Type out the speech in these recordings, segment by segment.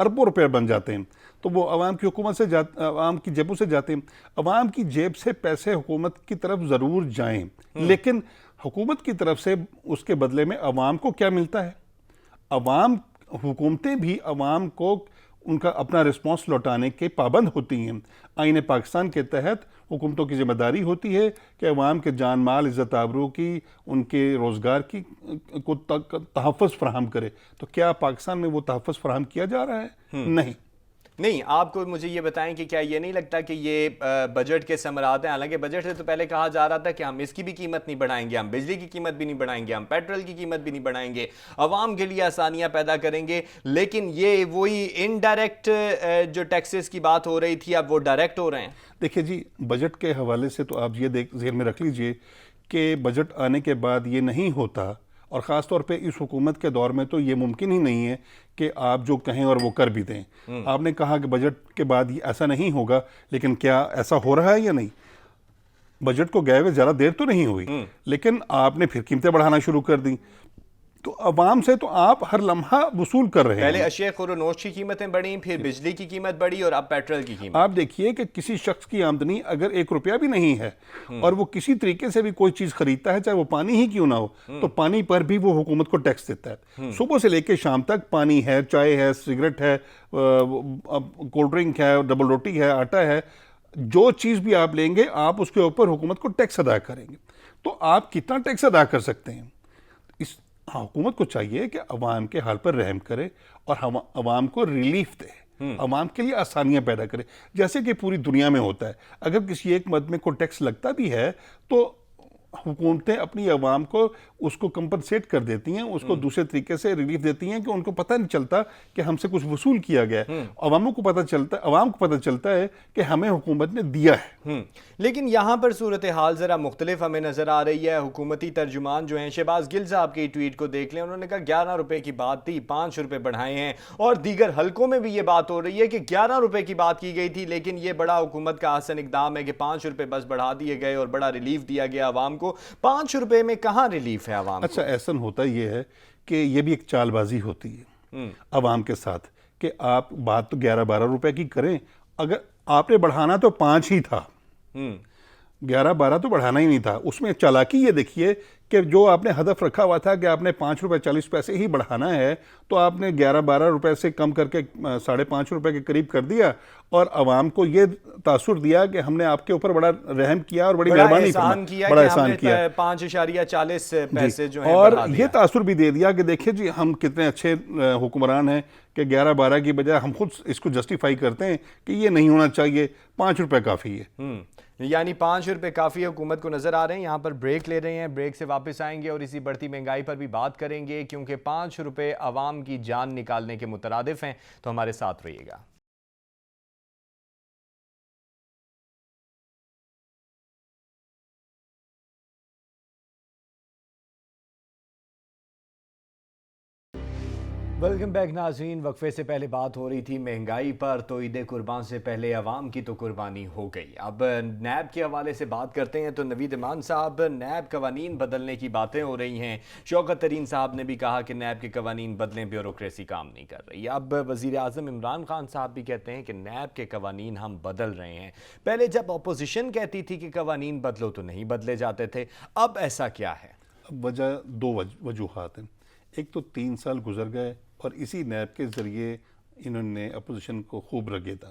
اربوں روپے بن جاتے ہیں، تو وہ عوام کی حکومت سے عوام کی جیبوں سے جاتے ہیں۔ عوام کی جیب سے پیسے حکومت کی طرف ضرور جائیں، لیکن حکومت کی طرف سے اس کے بدلے میں عوام کو کیا ملتا ہے؟ حکومتیں بھی عوام کو ان کا اپنا رسپانس لوٹانے کے پابند ہوتی ہیں۔ آئین پاکستان کے تحت حکومتوں کی ذمہ داری ہوتی ہے کہ عوام کے جان مال، عزت آبرو کی، ان کے روزگار کی کو تحفظ فراہم کرے۔ تو کیا پاکستان میں وہ تحفظ فراہم کیا جا رہا ہے؟ نہیں۔ آپ کو مجھے یہ بتائیں کہ کیا یہ نہیں لگتا کہ یہ بجٹ کے ثمرات ہیں؟ حالانکہ بجٹ سے تو پہلے کہا جا رہا تھا کہ ہم اس کی بھی قیمت نہیں بڑھائیں گے، ہم بجلی کی قیمت بھی نہیں بڑھائیں گے، ہم پیٹرول کی قیمت بھی نہیں بڑھائیں گے، عوام کے لیے آسانیاں پیدا کریں گے، لیکن یہ وہی انڈائریکٹ جو ٹیکسز کی بات ہو رہی تھی اب وہ ڈائریکٹ ہو رہے ہیں۔ دیکھیں جی، بجٹ کے حوالے سے تو آپ یہ ذہن میں رکھ لیجئے کہ بجٹ آنے کے بعد یہ نہیں ہوتا، اور خاص طور پہ اس حکومت کے دور میں تو یہ ممکن ہی نہیں ہے کہ آپ جو کہیں اور وہ کر بھی دیں۔ آپ نے کہا کہ بجٹ کے بعد یہ ایسا نہیں ہوگا، لیکن کیا ایسا ہو رہا ہے یا نہیں؟ بجٹ کو گئے ہوئے زیادہ دیر تو نہیں ہوئی، لیکن آپ نے پھر قیمتیں بڑھانا شروع کر دیں، تو عوام سے تو آپ ہر لمحہ وصول کر رہے ہیں۔ پہلے اشیاء خور و نوش کی قیمتیں بڑھیں، پھر بجلی کی قیمت بڑھی، اور اب پیٹرول کی قیمت۔ آپ دیکھیے کہ کسی شخص کی آمدنی اگر 1 روپیہ بھی نہیں ہے اور وہ کسی طریقے سے بھی کوئی چیز خریدتا ہے، چاہے وہ پانی ہی کیوں نہ ہو، تو پانی پر بھی وہ حکومت کو ٹیکس دیتا ہے۔ صبح سے لے کے شام تک پانی ہے، چائے ہے، سگریٹ ہے، کولڈ ڈرنک ہے، ڈبل روٹی ہے، آٹا ہے، جو چیز بھی آپ لیں گے آپ اس کے اوپر حکومت کو ٹیکس ادا کریں گے۔ تو آپ کتنا ٹیکس ادا کر سکتے ہیں؟ حکومت کو چاہیے کہ عوام کے حال پر رحم کرے اور عوام کو ریلیف دے، عوام کے لیے آسانیاں پیدا کرے، جیسے کہ پوری دنیا میں ہوتا ہے۔ اگر کسی ایک مد میں کوئی ٹیکس لگتا بھی ہے تو حکومتیں اپنی عوام کو اس کو کمپنسیٹ کر دیتی ہیں، اس کو دوسرے طریقے سے ریلیف دیتی ہیں کہ ان کو پتہ نہیں چلتا کہ ہم سے کچھ وصول کیا گیا ہے، عوام کو پتہ چلتا ہے کہ ہمیں حکومت نے دیا ہے۔ لیکن یہاں پر صورتحال ذرا مختلف ہمیں نظر آ رہی ہے۔ حکومتی ترجمان جو ہیں، شہباز گل صاحب کی ٹویٹ کو دیکھ لیں، انہوں نے کہا 11 روپے کی بات تھی، 5 روپے بڑھائے ہیں، اور دیگر حلقوں میں بھی یہ بات ہو رہی ہے کہ 11 روپے کی بات کی گئی تھی، لیکن یہ بڑا حکومت کا حسن اقدام ہے کہ 5 روپے بس بڑھا دیے گئے اور بڑا ریلیف دیا گیا عوام کو۔ 5 روپے میں کہاں ریلیف ہے عوام کو؟ اچھا، ایسا ہوتا یہ ہے کہ یہ بھی ایک چال بازی ہوتی ہے عوام کے ساتھ کہ آپ بات تو 11-12 روپے کی کریں، اگر آپ نے بڑھانا تو 5 ہی تھا، 11-12 تو بڑھانا ہی نہیں تھا۔ اس میں چالاکی یہ دیکھیے کہ جو آپ نے ہدف رکھا ہوا تھا کہ آپ نے 5 روپے 40 پیسے ہی بڑھانا ہے، تو آپ نے 11-12 روپے سے کم کر کے 5.5 روپے کے قریب کر دیا، اور عوام کو یہ تاثر دیا کہ ہم نے آپ کے اوپر بڑا رحم کیا اور بڑی مہربانی کیا، بڑا احسان کیا، 5.40 پیسے جو ہیں اور بڑھا دیا۔ یہ تاثر بھی دے دیا کہ دیکھیں جی ہم کتنے اچھے حکمران ہیں کہ 11-12 کی بجائے ہم خود اس کو جسٹیفائی کرتے ہیں کہ یہ نہیں ہونا چاہیے، 5 روپے کافی ہے۔ یعنی 5 روپے کافی حکومت کو نظر آ رہے ہیں۔ یہاں پر بریک لے رہے ہیں، بریک سے واپس آئیں گے اور اسی بڑھتی مہنگائی پر بھی بات کریں گے، کیونکہ 5 روپے عوام کی جان نکالنے کے مترادف ہیں، تو ہمارے ساتھ رہیے گا۔ ویلکم بیک ناظرین۔ وقفے سے پہلے بات ہو رہی تھی مہنگائی پر، تو عید قربان سے پہلے عوام کی تو قربانی ہو گئی۔ اب نیب کے حوالے سے بات کرتے ہیں تو نوید امان صاحب، نیب قوانین بدلنے کی باتیں ہو رہی ہیں، شوکت ترین صاحب نے بھی کہا کہ نیب کے قوانین بدلیں، بیوروکریسی کام نہیں کر رہی۔ اب وزیر اعظم عمران خان صاحب بھی کہتے ہیں کہ نیب کے قوانین ہم بدل رہے ہیں۔ پہلے جب اپوزیشن کہتی تھی کہ قوانین بدلو تو نہیں بدلے جاتے تھے، اب ایسا کیا ہے؟ اب وجہ 2 وجوہات ہیں۔ ایک تو 3 سال گزر گئے اور اسی نیب کے ذریعے انہوں نے اپوزیشن کو خوب رگیدا،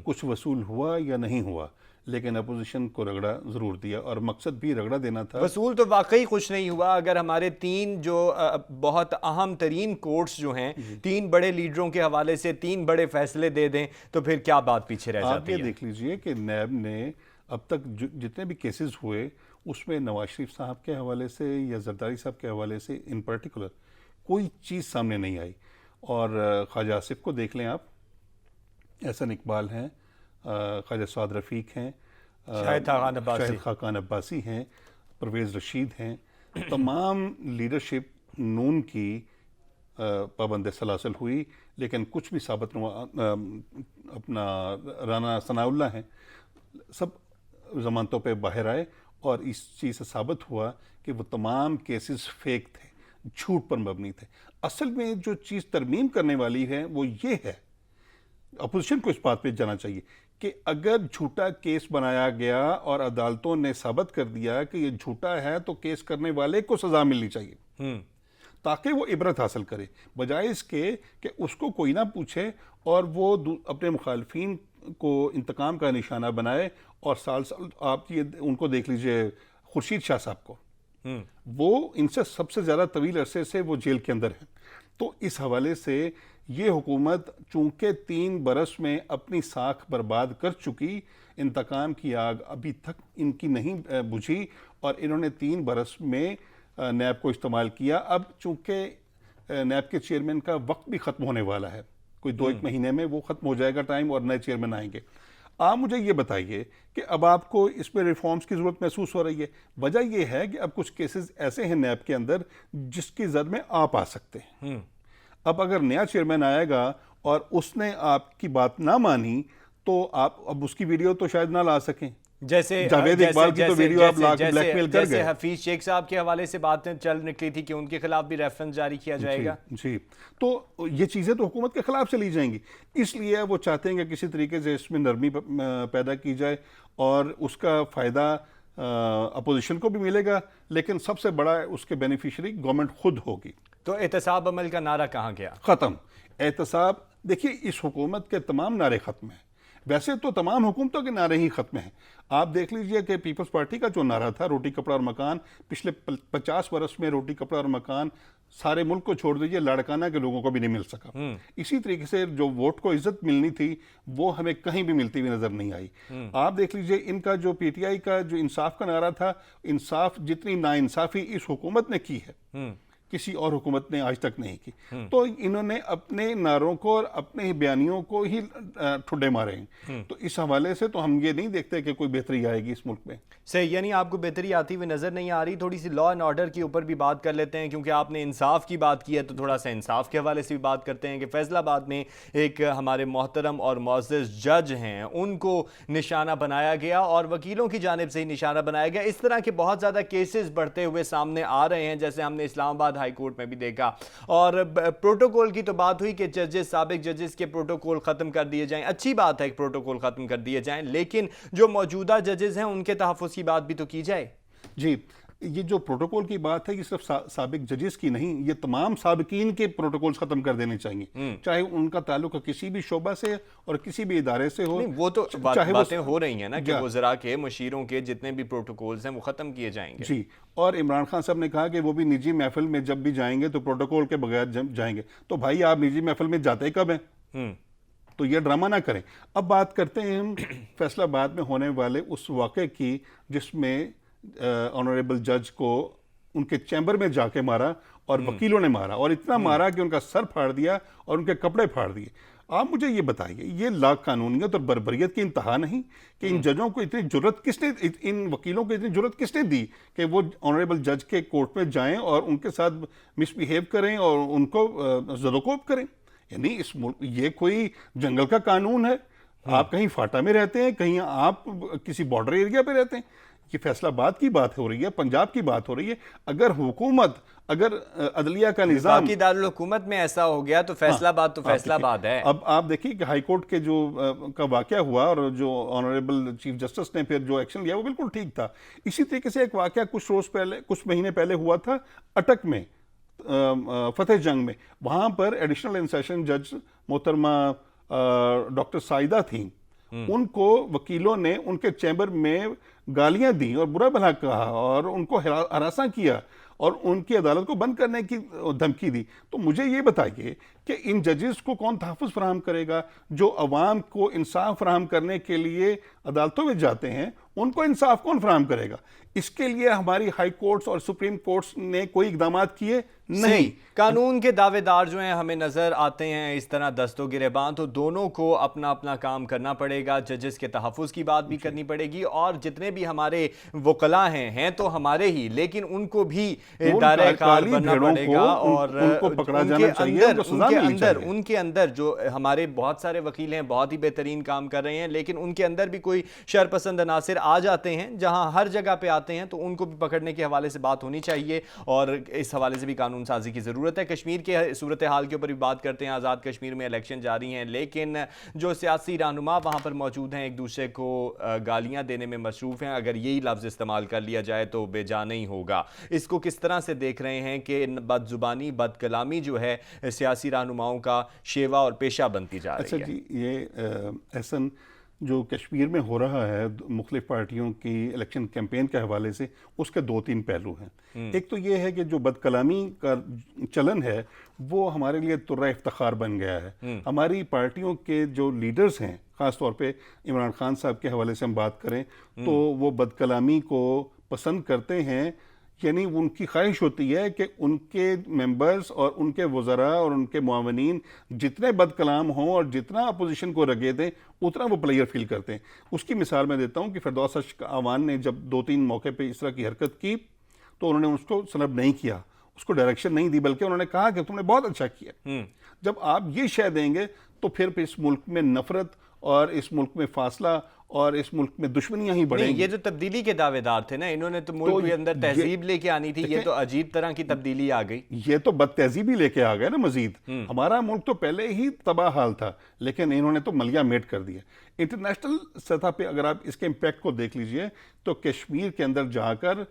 کچھ وصول ہوا یا نہیں ہوا، لیکن اپوزیشن کو رگڑا ضرور دیا، اور مقصد بھی رگڑا دینا تھا۔ وصول تو واقعی کچھ نہیں ہوا۔ اگر ہمارے 3 جو بہت اہم ترین کورٹس جو ہیں، 3 بڑے لیڈروں کے حوالے سے 3 بڑے فیصلے دے دیں تو پھر کیا بات پیچھے رہ جاتی ہے؟ آپ یہ دیکھ لیجئے کہ نیب نے اب تک جتنے بھی کیسز ہوئے اس میں نواز شریف صاحب کے حوالے سے یا زرداری صاحب کے حوالے سے ان پرٹیکولر کوئی چیز سامنے نہیں آئی۔ اور خواجہ آصف کو دیکھ لیں آپ، احسن اقبال ہیں، خواجہ سعد رفیق ہیں، شاہد خاقان عباسی ہیں، پرویز رشید ہیں، تمام لیڈرشپ نون کی پابند سلاسل ہوئی، لیکن کچھ بھی ثابت اپنا رانا ثناء اللہ ہیں، سب ضمانتوں پہ باہر آئے، اور اس چیز سے ثابت ہوا کہ وہ تمام کیسز فیک تھے، جھوٹ پر مبنی تھے۔ اصل میں جو چیز ترمیم کرنے والی ہے وہ یہ ہے، اپوزیشن کو اس بات پہ جانا چاہیے کہ اگر جھوٹا کیس بنایا گیا اور عدالتوں نے ثابت کر دیا کہ یہ جھوٹا ہے تو کیس کرنے والے کو سزا ملنی چاہیے تاکہ وہ عبرت حاصل کرے، بجائے اس کے کہ اس کو کوئی نہ پوچھے اور وہ اپنے مخالفین کو انتقام کا نشانہ بنائے۔ اور سال آپ یہ ان کو دیکھ لیجئے خورشید شاہ صاحب کو، وہ ان سے سب سے زیادہ طویل عرصے سے وہ جیل کے اندر ہیں۔ تو اس حوالے سے یہ حکومت چونکہ 3 برس میں اپنی ساکھ برباد کر چکی، انتقام کی آگ ابھی تک ان کی نہیں بجھی اور انہوں نے 3 برس میں نیب کو استعمال کیا۔ اب چونکہ نیب کے چیئرمین کا وقت بھی ختم ہونے والا ہے، کوئی 2-1 مہینے میں وہ ختم ہو جائے گا ٹائم اور نئے چیئرمین آئیں گے۔ آپ مجھے یہ بتائیے کہ اب آپ کو اس میں ریفارمز کی ضرورت محسوس ہو رہی ہے؟ وجہ یہ ہے کہ اب کچھ کیسز ایسے ہیں نیب کے اندر جس کی زد میں آپ آ سکتے ہیں۔ اب اگر نیا چیئرمین آئے گا اور اس نے آپ کی بات نہ مانی تو آپ اب اس کی ویڈیو تو شاید نہ لا سکیں، جیسے جاوید اقبال کی تو ویڈیو آپ لا کے بلیک میل کر جیسے گئے۔ حفیظ شیخ صاحب کے حوالے سے باتیں چل نکلی تھی کہ ان کے خلاف بھی ریفرنس جاری کیا جائے گا۔ جی، تو یہ چیزیں تو حکومت کے خلاف چلی جائیں گی، اس لیے وہ چاہتے ہیں کہ کسی طریقے سے اس میں نرمی پیدا کی جائے اور اس کا فائدہ اپوزیشن کو بھی ملے گا، لیکن سب سے بڑا اس کے بینیفیشری گورنمنٹ خود ہوگی۔ تو احتساب عمل کا نعرہ کہاں گیا؟ ختم۔ احتساب، دیکھیے اس حکومت کے تمام نعرے ختم ہیں، ویسے تو تمام حکومتوں کے نعرے ہی ختم ہیں۔ آپ دیکھ لیجئے کہ پیپلز پارٹی کا جو نعرہ تھا روٹی کپڑا اور مکان، پچھلے 50 برس میں روٹی کپڑا اور مکان سارے ملک کو چھوڑ دیجئے لاڑکانہ کے لوگوں کو بھی نہیں مل سکا۔ اسی طریقے سے جو ووٹ کو عزت ملنی تھی وہ ہمیں کہیں بھی ملتی ہوئی نظر نہیں آئی۔ آپ دیکھ لیجئے ان کا جو پی ٹی آئی کا جو انصاف کا نعرہ تھا، انصاف جتنی ناانصافی اس حکومت نے کی ہے کسی اور حکومت نے آج تک نہیں کی۔ تو انہوں نے اپنے نعروں کو اور اپنے بیانیوں کو ہی ٹھڈے مارے ہیں۔ تو اس حوالے سے تو ہم یہ نہیں دیکھتے کہ کوئی بہتری آئے گی اس ملک میں۔ صحیح، یعنی آپ کو بہتری آتی ہوئی نظر نہیں آ رہی۔ تھوڑی سی لا اینڈ آرڈر کے اوپر بھی بات کر لیتے ہیں، کیونکہ آپ نے انصاف کی بات کی ہے تو تھوڑا سا انصاف کے حوالے سے بھی بات کرتے ہیں کہ فیصل آباد میں ایک ہمارے محترم اور معزز جج ہیں، ان کو نشانہ بنایا گیا اور وکیلوں کی جانب سے ہی نشانہ بنایا گیا۔ اس طرح کے بہت زیادہ کیسز بڑھتے ہوئے سامنے آ رہے ہیں، جیسے ہم نے اسلام آباد ہائی کورٹ میں بھی دیکھا۔ اور پروٹوکول کی تو بات ہوئی کہ ججز، سابق ججز کے پروٹوکول ختم کر دیے جائیں، اچھی بات ہے کہ پروٹوکول ختم کر دیے جائیں، لیکن جو موجودہ ججز ہیں ان کے تحفظ کی بات بھی تو کی جائے۔ جی، یہ جو پروٹوکول کی بات ہے یہ صرف سابق ججز کی نہیں، یہ تمام سابقین کے پروٹوکولز ختم کر دینے چاہیے، چاہے ان کا تعلق کسی بھی شعبہ سے اور کسی بھی ادارے سے ہو۔ وہ تو باتیں ہو رہی ہیں نا کہ وزراء کے، مشیروں کے جتنے بھی پروٹوکولز ہیں وہ ختم کیے جائیں گے۔ جی، اور عمران خان صاحب نے کہا کہ وہ بھی نجی محفل میں جب بھی جائیں گے تو پروٹوکول کے بغیر جائیں گے۔ تو بھائی آپ نجی محفل میں جاتے کب ہیں؟ تو یہ ڈرامہ نہ کریں۔ اب بات کرتے ہیں ہم فیصل آباد میں ہونے والے اس واقعے کی جس میں آنریبل جج کو ان کے چیمبر میں جا کے مارا اور وکیلوں نے مارا، اور اتنا مارا کہ ان کا سر پھاڑ دیا اور ان کے کپڑے پھاڑ دیے۔ آپ مجھے یہ بتائیے، یہ لا قانونیت اور بربریت کی انتہا نہیں کہ ان ججوں کو اتنی جرت کس نے، ان وکیلوں کو اتنی جرت کس نے دی کہ وہ آنریبل جج کے کورٹ میں جائیں اور ان کے ساتھ مس بیہیو کریں اور ان کو زدوکوب کریں؟ یعنی اس ملک یہ کوئی جنگل کا قانون ہے؟ آپ کہیں فاٹا میں رہتے ہیں، کہیں آپ کسی بارڈر ایریا پہ رہتے ہیں؟ یہ فیصل آباد کی بات ہو رہی ہے، پنجاب کی بات ہو رہی ہے۔ اگر حکومت، اگر عدلیہ کا نظام باقی دارالحکومت میں ایسا ہو گیا تو فیصل آباد تو فیصل آباد ہے۔ اب آپ دیکھیے کہ ہائی کورٹ کے جو کا واقعہ ہوا اور جو آنریبل چیف جسٹس نے پھر جو ایکشن لیا وہ بالکل ٹھیک تھا۔ اسی طریقے سے ایک واقعہ کچھ مہینے پہلے ہوا تھا اٹک میں، فتح جنگ میں۔ وہاں پر ایڈیشنل ان سیشن جج محترمہ ڈاکٹر سائدہ تھیں، ان کو وکیلوں نے ان کے چیمبر میں گالیاں دیں اور برا بھلا کہا اور ان کو ہراساں کیا اور ان کی عدالت کو بند کرنے کی دھمکی دی۔ تو مجھے یہ بتائیے کہ ان ججز کو کون تحفظ فراہم کرے گا جو عوام کو انصاف فراہم کرنے کے لیے عدالتوں میں جاتے ہیں؟ ان کو انصاف کون فراہم کرے گا؟ اس کے لیے ہماری ہائی کورٹس اور سپریم کورٹس نے کوئی اقدامات کیے نہیں۔ قانون کے دعوے دار جو ہیں ہمیں نظر آتے ہیں اس طرح دست و گریباں، تو دونوں کو اپنا اپنا کام کرنا پڑے گا۔ ججز کے تحفظ کی بات بھی کرنی پڑے گی، اور جتنے بھی ہمارے وکلاء ہیں تو ہمارے ہی، لیکن ان کو بھی دائرہ کار بننا پڑے گا اور ان کے اندر جو ہمارے بہت سارے وکیل ہیں بہت ہی بہترین کام کر رہے ہیں، لیکن ان کے اندر بھی کوئی شرپسند عناصر آ جاتے ہیں جہاں ہر جگہ پہ آتے ہیں تو ان کو بھی پکڑنے کے حوالے سے بات ہونی چاہیے اور اس حوالے سے بھی قانون سازی کی ضرورت ہے. کشمیر کے صورتحال کے اوپر بھی بات کرتے ہیں. آزاد کشمیر میں الیکشن جاری ہیں لیکن جو سیاسی رہنما وہاں پر موجود ہیں ایک دوسرے کو گالیاں دینے میں مصروف ہیں. اگر یہی لفظ استعمال کر لیا جائے تو بے جا نہیں ہوگا. اس کو کس طرح سے دیکھ رہے ہیں کہ بد زبانی بد کلامی جو ہے سیاسی رہنماؤں کا شیوا اور پیشہ بنتی جا رہی ہے؟ اچھا جی، یہ احسن جو کشمیر میں ہو رہا ہے مختلف پارٹیوں کی الیکشن کیمپین کے حوالے سے، اس کے دو تین پہلو ہیں. ایک تو یہ ہے کہ جو بد کلامی کا چلن ہے وہ ہمارے لیے ترہ افتخار بن گیا ہے. ہماری پارٹیوں کے جو لیڈرز ہیں، خاص طور پہ عمران خان صاحب کے حوالے سے ہم بات کریں تو وہ بد کلامی کو پسند کرتے ہیں. یعنی ان کی خواہش ہوتی ہے کہ ان کے ممبرز اور ان کے وزراء اور ان کے معاونین جتنے بد کلام ہوں اور جتنا اپوزیشن کو رگے دیں اتنا وہ پلیئر فیل کرتے ہیں. اس کی مثال میں دیتا ہوں کہ فردوس اشق اعوان نے جب 2-3 موقع پہ اس طرح کی حرکت کی تو انہوں نے اس کو سلب نہیں کیا، اس کو ڈائریکشن نہیں دی، بلکہ انہوں نے کہا کہ تم نے بہت اچھا کیا. جب آپ یہ شے دیں گے تو پھر اس ملک میں نفرت اور اس ملک میں فاصلہ اور اس ملک میں دشمنیاں ہی بڑھیں گی. یہ جو تبدیلی کے دعوے دار تھے نا، انہوں نے تو ملک کے اندر تہذیب لے کے آنی تھی. یہ تو عجیب طرح کی تبدیلی آ گئی. یہ تو بد تہذیبی لے کے آ گئے نا مزید. ہمارا ملک تو پہلے ہی تباہ حال تھا لیکن انہوں نے تو ملیا میٹ کر دیا. انٹرنیشنل سطح پہ اگر آپ اس کے امپیکٹ کو دیکھ لیجئے تو کشمیر کے اندر جا کر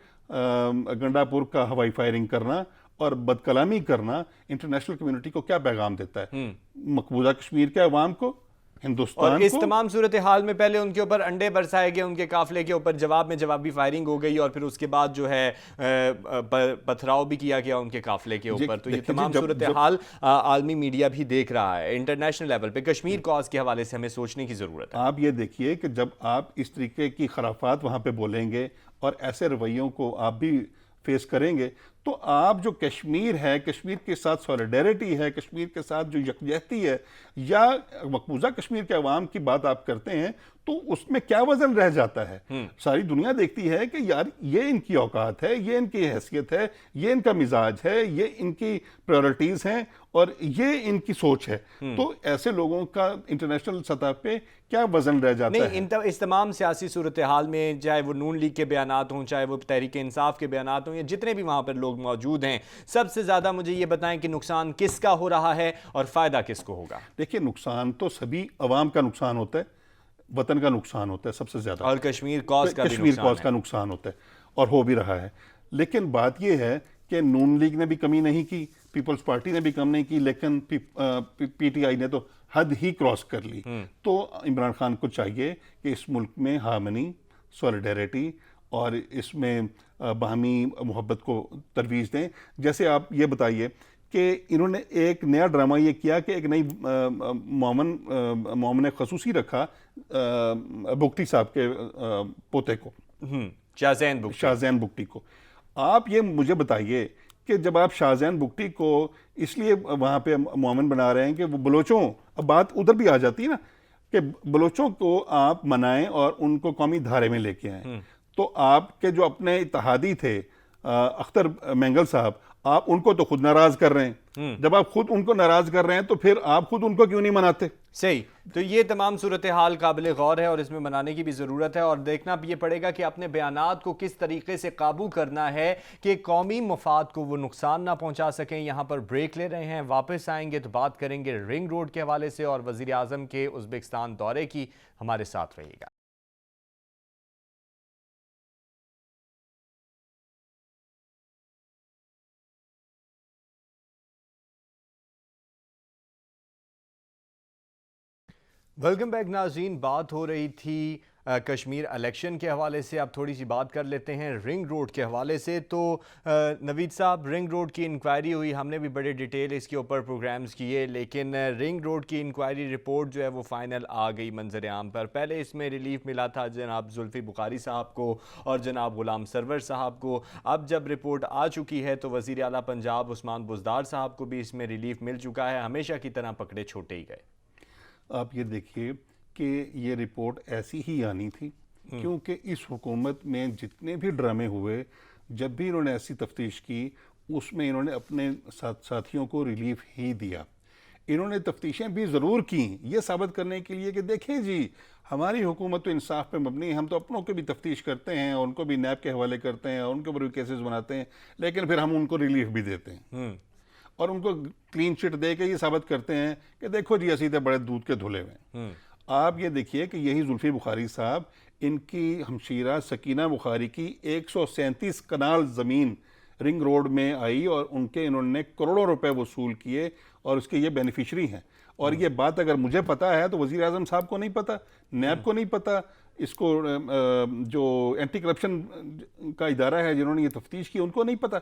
گنڈا پور کا ہوائی فائرنگ کرنا اور بد کلامی کرنا انٹرنیشنل کمیونٹی کو کیا پیغام دیتا ہے؟ مقبوضہ کشمیر کے عوام کو، ہندوستان اور اس تمام صورتحال میں پہلے ان کے اوپر انڈے برسائے گئے، ان کے قافلے کے اوپر جواب میں جوابی فائرنگ ہو گئی اور پھر اس کے بعد جو ہے پتھراؤ بھی کیا گیا ان کے قافلے کے اوپر. تو یہ تمام صورتحال عالمی میڈیا بھی دیکھ رہا ہے. انٹرنیشنل لیول پہ کشمیر کاز کے حوالے سے ہمیں سوچنے کی ضرورت ہے. آپ یہ دیکھیے کہ جب آپ اس طریقے کی خرافات وہاں پہ بولیں گے اور ایسے رویوں کو آپ بھی فیس کریں گے تو آپ جو کشمیر ہے، کشمیر کے ساتھ سولیڈیرٹی ہے، کشمیر کے ساتھ جو یکجہتی ہے یا مقبوضہ کشمیر کے عوام کی بات آپ کرتے ہیں تو اس میں کیا وزن رہ جاتا ہے؟ ساری دنیا دیکھتی ہے کہ یار یہ ان کی اوقات ہے، یہ ان کی حیثیت ہے، یہ ان کا مزاج ہے، یہ ان کی پریورٹیز ہیں اور یہ ان کی سوچ ہے. تو ایسے لوگوں کا انٹرنیشنل سطح پہ کیا وزن رہ جاتا ہے؟ نہیں، اس تمام سیاسی صورتحال میں چاہے وہ نون لیگ کے بیانات ہوں، چاہے وہ تحریک انصاف کے بیانات ہوں، یا جتنے بھی وہاں پر لوگ موجود ہیں، سب سے زیادہ مجھے یہ بتائیں کہ نقصان کس کا ہو رہا ہے اور فائدہ کس کو ہوگا؟ دیکھیے، نقصان تو سبھی عوام کا نقصان ہوتا ہے، وطن کا نقصان ہوتا ہے سب سے زیادہ، اور کشمیر کاز کا بھی کشمیر کاز کا نقصان ہوتا ہے اور ہو بھی رہا ہے. لیکن بات یہ ہے کہ نون لیگ نے بھی کمی نہیں کی، پیپلز پارٹی نے بھی کم نہیں کی، لیکن پی ٹی آئی نے تو حد ہی کراس کر لی. تو عمران خان کو چاہیے کہ اس ملک میں ہارمنی، سولیڈیرٹی اور اس میں باہمی محبت کو ترویج دیں. جیسے آپ یہ بتائیے کہ انہوں نے ایک نیا ڈرامہ یہ کیا کہ ایک نئی مومن خصوصی رکھا بگٹی صاحب کے پوتے کو، شاہزین بگٹی کو. آپ یہ مجھے بتائیے کہ جب آپ شاہزین بگٹی کو اس لیے وہاں پہ مومن بنا رہے ہیں کہ وہ بلوچوں، اب بات ادھر بھی آ جاتی ہے نا کہ بلوچوں کو آپ منائیں اور ان کو قومی دھارے میں لے کے آئیں. تو آپ کے جو اپنے اتحادی تھے اختر مینگل صاحب، آپ ان کو تو خود ناراض کر رہے ہیں. جب آپ خود ان کو ناراض کر رہے ہیں تو پھر آپ خود ان کو کیوں نہیں مناتے؟ صحیح. تو یہ تمام صورتحال قابل غور ہے اور اس میں منانے کی بھی ضرورت ہے اور دیکھنا بھی یہ پڑے گا کہ اپنے بیانات کو کس طریقے سے قابو کرنا ہے کہ قومی مفاد کو وہ نقصان نہ پہنچا سکیں. یہاں پر بریک لے رہے ہیں، واپس آئیں گے تو بات کریں گے رنگ روڈ کے حوالے سے اور وزیر اعظم کے ازبکستان دورے کی. ہمارے ساتھ رہیے گا. ویلکم بیک ناظرین. بات ہو رہی تھی کشمیر الیکشن کے حوالے سے. اب تھوڑی سی بات کر لیتے ہیں رنگ روڈ کے حوالے سے. تو نوید صاحب، رنگ روڈ کی انکوائری ہوئی، ہم نے بھی بڑے ڈیٹیل اس کے اوپر پروگرامز کیے، لیکن رنگ روڈ کی انکوائری رپورٹ جو ہے وہ فائنل آ گئی منظر عام پر. پہلے اس میں ریلیف ملا تھا جناب زلفی بخاری صاحب کو اور جناب غلام سرور صاحب کو. اب جب رپورٹ آ چکی ہے تو وزیر اعلیٰ پنجاب عثمان بزدار صاحب کو بھی اس میں ریلیف مل چکا ہے. ہمیشہ کی طرح پکڑے چھوٹے ہی گئے. آپ یہ دیکھیے کہ یہ رپورٹ ایسی ہی آنی تھی کیونکہ اس حکومت میں جتنے بھی ڈرامے ہوئے، جب بھی انہوں نے ایسی تفتیش کی اس میں انہوں نے اپنے ساتھیوں کو ریلیف ہی دیا. انہوں نے تفتیشیں بھی ضرور کی یہ ثابت کرنے کے لیے کہ دیکھیں جی ہماری حکومت تو انصاف پہ مبنی ہے، ہم تو اپنوں کی بھی تفتیش کرتے ہیں اور ان کو بھی نیب کے حوالے کرتے ہیں اور ان کے اوپر بھی کیسز بناتے ہیں، لیکن پھر ہم ان کو ریلیف بھی دیتے ہیں اور ان کو کلین چٹ دے کے یہ ثابت کرتے ہیں کہ دیکھو جی اسی تے بڑے دودھ کے دھلے ہوئے ہیں۔ آپ یہ دیکھیے کہ یہی زلفی بخاری صاحب، ان کی ہمشیرہ سکینہ بخاری کی 137 کنال زمین رنگ روڈ میں آئی اور انہوں نے کروڑوں روپے وصول کیے اور اس کے یہ بینیفیشری ہیں، اور یہ بات اگر مجھے پتا ہے تو وزیر اعظم صاحب کو نہیں پتا، نیب کو نہیں پتا، اس کو جو اینٹی کرپشن کا ادارہ ہے جنہوں نے یہ تفتیش کی ان کو نہیں پتا۔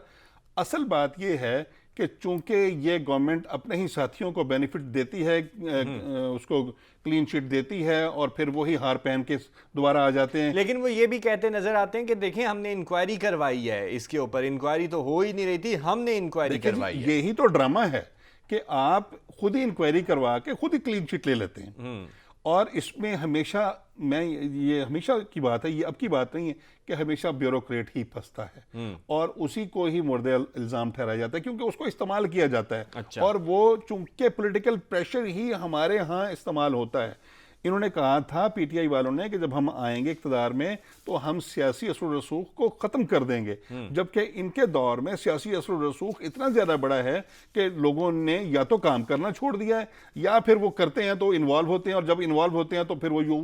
اصل بات یہ ہے کہ چونکہ یہ گورنمنٹ اپنے ہی ساتھیوں کو بینیفٹ دیتی ہے، اس کو کلین چٹ دیتی ہے اور پھر وہی ہار پہن کے دوبارہ آ جاتے ہیں۔ لیکن وہ یہ بھی کہتے نظر آتے ہیں کہ دیکھیں ہم نے انکوائری کروائی ہے، اس کے اوپر انکوائری تو ہو ہی نہیں رہی تھی، ہم نے انکوائری کروائی ہے۔ یہی تو ڈرامہ ہے کہ آپ خود ہی انکوائری کروا کے خود ہی کلین چٹ لے لیتے ہیں، اور اس میں ہمیشہ یہ ہمیشہ کی بات ہے، یہ اب کی بات نہیں ہے کہ ہمیشہ بیوروکریٹ ہی پھنستا ہے اور اسی کو ہی مورد الزام ٹھہرایا جاتا ہے کیونکہ اس کو استعمال کیا جاتا ہے، اور وہ چونکہ پولیٹیکل پریشر ہی ہمارے ہاں استعمال ہوتا ہے۔ انہوں نے کہا تھا پی ٹی آئی والوں نے کہ جب ہم آئیں گے اقتدار میں تو ہم سیاسی اثر و رسوخ کو ختم کر دیں گے، جبکہ ان کے دور میں سیاسی اثر و رسوخ اتنا زیادہ بڑا ہے کہ لوگوں نے یا تو کام کرنا چھوڑ دیا ہے یا پھر وہ کرتے ہیں تو انوالو ہوتے ہیں، اور جب انوالو ہوتے ہیں تو پھر وہ یوں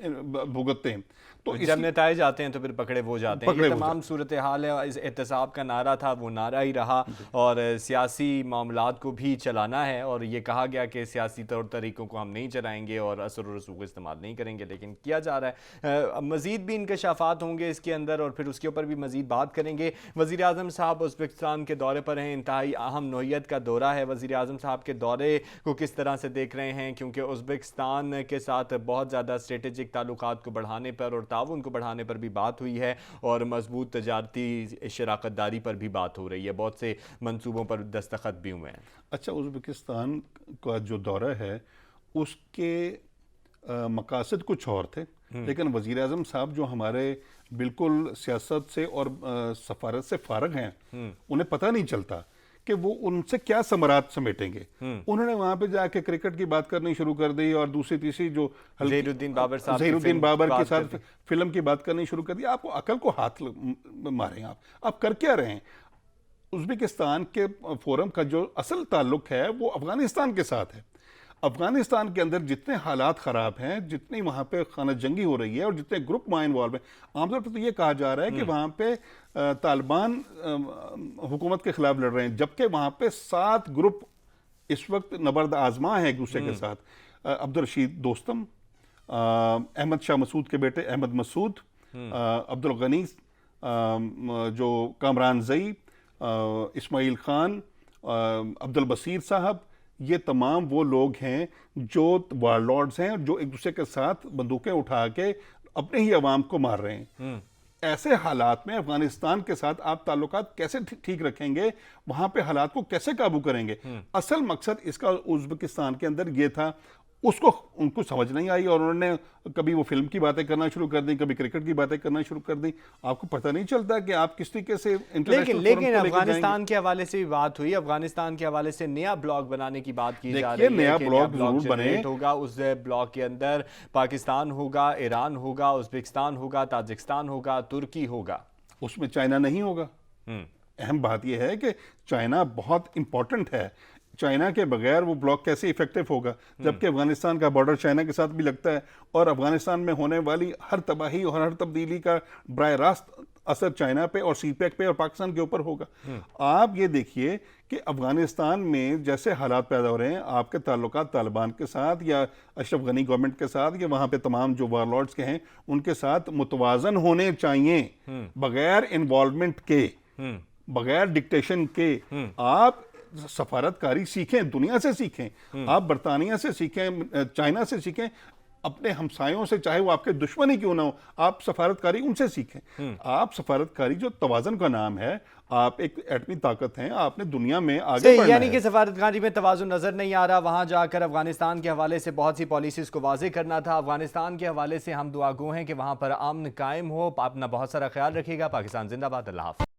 بھگتتے ہیں، تو جب نتائج آتے ہیں تو پھر پکڑے وہ جاتے ہیں۔ یہ تمام صورتحال ہے، اس احتساب کا نعرہ تھا وہ نعرہ ہی رہا، اور سیاسی معاملات کو بھی چلانا ہے، اور یہ کہا گیا کہ سیاسی طور طریقوں کو ہم نہیں چلائیں گے اور اثر و رسوخ استعمال نہیں کریں گے، لیکن کیا جا رہا ہے۔ مزید بھی انکشافات ہوں گے اس کے اندر اور پھر اس کے اوپر بھی مزید بات کریں گے۔ وزیر اعظم صاحب ازبکستان کے دورے پر ہیں، انتہائی اہم نوعیت کا دورہ ہے۔ وزیر اعظم صاحب کے دورے کو کس طرح سے دیکھ رہے ہیں، کیونکہ ازبکستان کے ساتھ بہت زیادہ اسٹریٹجک تعلقات کو بڑھانے پر اور تعاون کو بڑھانے پر بھی بات ہوئی ہے، اور مضبوط تجارتی شراکت داری پر بھی بات ہو رہی ہے، بہت سے منصوبوں پر دستخط بھی ہوئے ہیں۔ اچھا، ازبکستان کا جو دورہ ہے اس کے مقاصد کچھ اور تھے، لیکن وزیر اعظم صاحب جو ہمارے بالکل سیاست سے اور سفارت سے فارغ ہیں، انہیں پتہ نہیں چلتا کہ وہ ان سے کیا ثمرات سمیٹیں گے۔ انہوں نے وہاں پہ جا کے کرکٹ کی بات کرنی شروع کر دی اور دوسری تیسری جو ظہیر الدین بابر صاحب ظہیر الدین بابر کے ساتھ فلم کی بات کرنی شروع کر دی۔ آپ کو عقل کو ہاتھ ماریں، آپ کر کیا رہے ہیں؟ ازبکستان کے فورم کا جو اصل تعلق ہے وہ افغانستان کے ساتھ ہے۔ افغانستان کے اندر جتنے حالات خراب ہیں، جتنی وہاں پہ خانہ جنگی ہو رہی ہے اور جتنے گروپ وہاں انوالو ہیں، عام طور پر تو یہ کہا جا رہا ہے کہ وہاں پہ طالبان حکومت کے خلاف لڑ رہے ہیں، جبکہ وہاں پہ 7 گروپ اس وقت نبرد آزما ہیں ایک دوسرے کے ساتھ۔ عبدالرشید دوستم، احمد شاہ مسعود کے بیٹے احمد مسعود، عبدالغنی جو کامران زئی، اسماعیل خان، عبدالبصیر صاحب، یہ تمام وہ لوگ ہیں جو وار لارڈز ہیں، جو ایک دوسرے کے ساتھ بندوقیں اٹھا کے اپنے ہی عوام کو مار رہے ہیں۔ ایسے حالات میں افغانستان کے ساتھ آپ تعلقات کیسے ٹھیک رکھیں گے؟ وہاں پہ حالات کو کیسے قابو کریں گے؟ اصل مقصد اس کا ازبکستان کے اندر یہ تھا، اس کو ان کو سمجھ نہیں آئی اور انہوں نے کبھی وہ فلم کی باتیں کرنا شروع کر دی، کبھی کرکٹ کی باتیں کرنا شروع کر دی۔ آپ کو پتہ نہیں چلتا کہ آپ کس طریقے سے لیکن افغانستان کے حوالے سے بھی بات ہوئی، افغانستان کے حوالے سے نیا بلاک بنانے کی بات کی جا رہی ہے۔ نیا بلاک ضرور بنے ہوگا، اس بلاک کے اندر پاکستان ہوگا، ایران ہوگا، ازبکستان ہوگا، تاجکستان ہوگا، ترکی ہوگا۔ اس میں چائنا نہیں ہوگا۔ اہم بات یہ ہے کہ چائنا بہت امپورٹنٹ ہے، چائنا کے بغیر وہ بلاک کیسے ایفیکٹو ہوگا، جبکہ افغانستان کا بارڈر چائنا کے ساتھ بھی لگتا ہے اور افغانستان میں ہونے والی ہر تباہی اور ہر تبدیلی کا براہ راست اثر چائنا پہ اور سی پیک پہ اور پاکستان کے اوپر ہوگا۔ آپ یہ دیکھیے کہ افغانستان میں جیسے حالات پیدا ہو رہے ہیں، آپ کے تعلقات طالبان کے ساتھ یا اشرف غنی گورنمنٹ کے ساتھ یا وہاں پہ تمام جو وار لارڈز کے ہیں ان کے ساتھ متوازن ہونے چاہیے، بغیر انوالومنٹ کے، بغیر ڈکٹیشن کے۔ آپ سفارت کاری سیکھیں، دنیا سے سیکھیں، آپ برطانیہ سے سیکھیں، چائنا سے سیکھیں، اپنے ہمسایوں سے، چاہے وہ آپ کے دشمن ہی کیوں نہ ہو، آپ سفارت کاری ان سے سیکھیں۔ آپ سفارت کاری جو توازن کا نام ہے، آپ ایک ایٹمی طاقت ہیں، آپ نے دنیا میں آگے بڑھنا ہے۔ یعنی کہ سفارت کاری میں توازن نظر نہیں آ رہا، وہاں جا کر افغانستان کے حوالے سے بہت سی پالیسیز کو واضح کرنا تھا۔ افغانستان کے حوالے سے ہم دعا گو ہیں کہ وہاں پر امن قائم ہو۔ اپنا بہت سارا خیال رکھیے گا۔ پاکستان زندہ باد، اللہ حافظ۔